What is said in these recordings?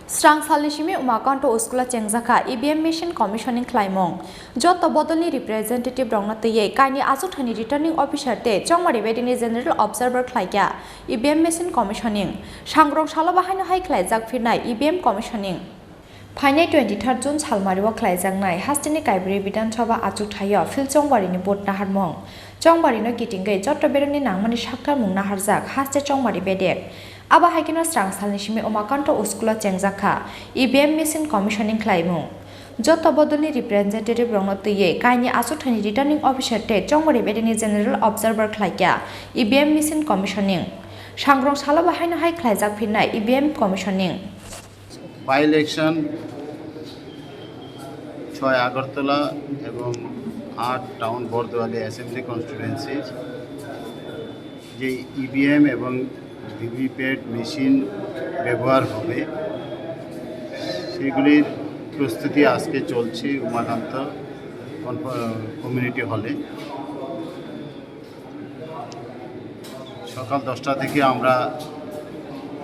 Srangsalni Simi Umakanta Schoolo Chengjakha EVM machine commissioning Khlaimung Joto bodolni representative rongnatie kaini ajuthani returning officer te chongmari bedini general observer khlaikya EVM machine commissioning sangrong salo bahaino hai khlaijak firnai EVM commissioning Phainai 23 June salmariwa khlaijaknai hastini kaibri bidan sabha ajuthaya phil chongbarini bot naharmong chongbarino gitingai joto beroni nangmani saktar mung naharjak haste chongmari bedek Aba haikino Srangsalni Simi Umakanta Schoolo Chengjakha EVM machine commissioning Khlaimung Joto bodolni representative rongnatie kaini ajuthani returning officer te chongmari bedini general observer khlaikya EVM machine commissioning sangrong salo bahaino hai khlaijak firnai EVM commissioning by election 6 Agartala এবং 8 town Bordowali assembly constituency যে EVM এবং VVPAT machine ব্যবহার হবে সেগুলির প্রস্তুতি আজকে চলছে Umakanta community হলে সকাল 10টা থেকে আমরা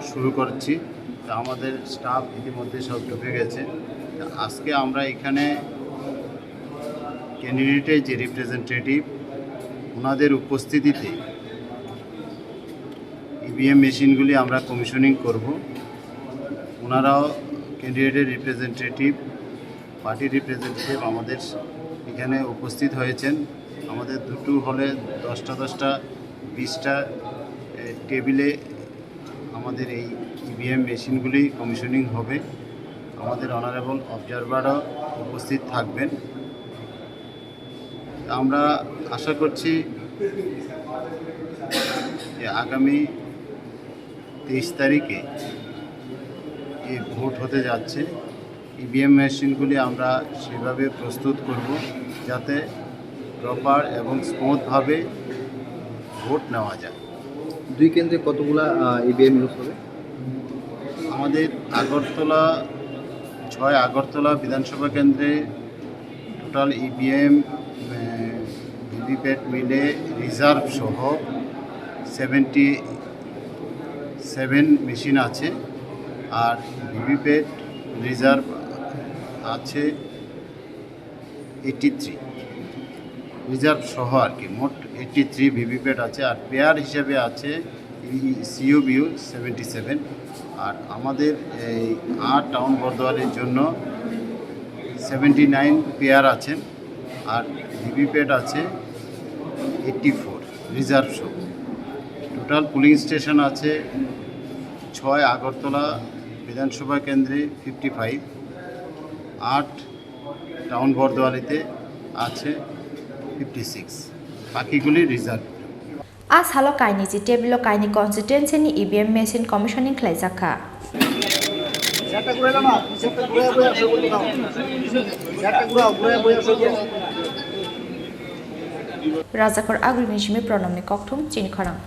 শুরু করছি আমাদের স্টাফ ইতিমধ্যে সব ঢুকে গেছে আজকে আমরা এখানে ক্যান্ডিডেটের যে রিপ্রেজেন্টেটিভ ওনাদের উপস্থিতিতে ইভিএম মেশিনগুলি আমরা কমিশনিং করব ওনারাও ক্যান্ডিডেটের রিপ্রেজেন্টেটিভ পার্টি রিপ্রেজেন্টেটিভ আমাদের এখানে উপস্থিত হয়েছেন আমাদের দুটো হলে 10টা 20টা টেবিলে আমাদের এই ইভিএম মেশিনগুলি কমিশনিং হবে আমাদের অনারেবল অবজারভারও উপস্থিত থাকবেন আমরা আশা করছি যে আগামী 23 তারিখে এই ভোট হতে যাচ্ছে ইভিএম মেশিনগুলি আমরা সেভাবে প্রস্তুত করব যাতে প্রপার এবং স্মুথভাবে ভোট নেওয়া যায় দুই কেন্দ্রে কতগুলা ইভিএম ইউজ হবে আমাদের আগরতলা 6 আগরতলা বিধানসভা কেন্দ্রে টোটাল ইভিএম ভিভিপ্যাট মিলে রিজার্ভ সহ 77 মেশিন আছে আর ভিভিপ্যাট রিজার্ভ আছে 83 রিজার্ভ সহ আর কি মোট 83 ভিভিপ্যাট আছে আর পেয়ার হিসেবে আছে সিওবিউ 77 আর আমাদের এই 8 টাউন বর্দোয়ালির জন্য 79 পেয়ার আছেন আর ভিভিপ্যাট আছে 84 রিজার্ভ সহ টোটাল পুলিং স্টেশন আছে 6 আগরতলা বিধানসভা কেন্দ্রে 55 8 টাউন বর্দোয়ালিতে আছে 56 বাকিগুলি reserve As halo kaini ji tebilo kaini constituency ni EVM machine commissioning Khlaijaka Rajakor Agri Simi Pranamni Kokthum Chini Khorang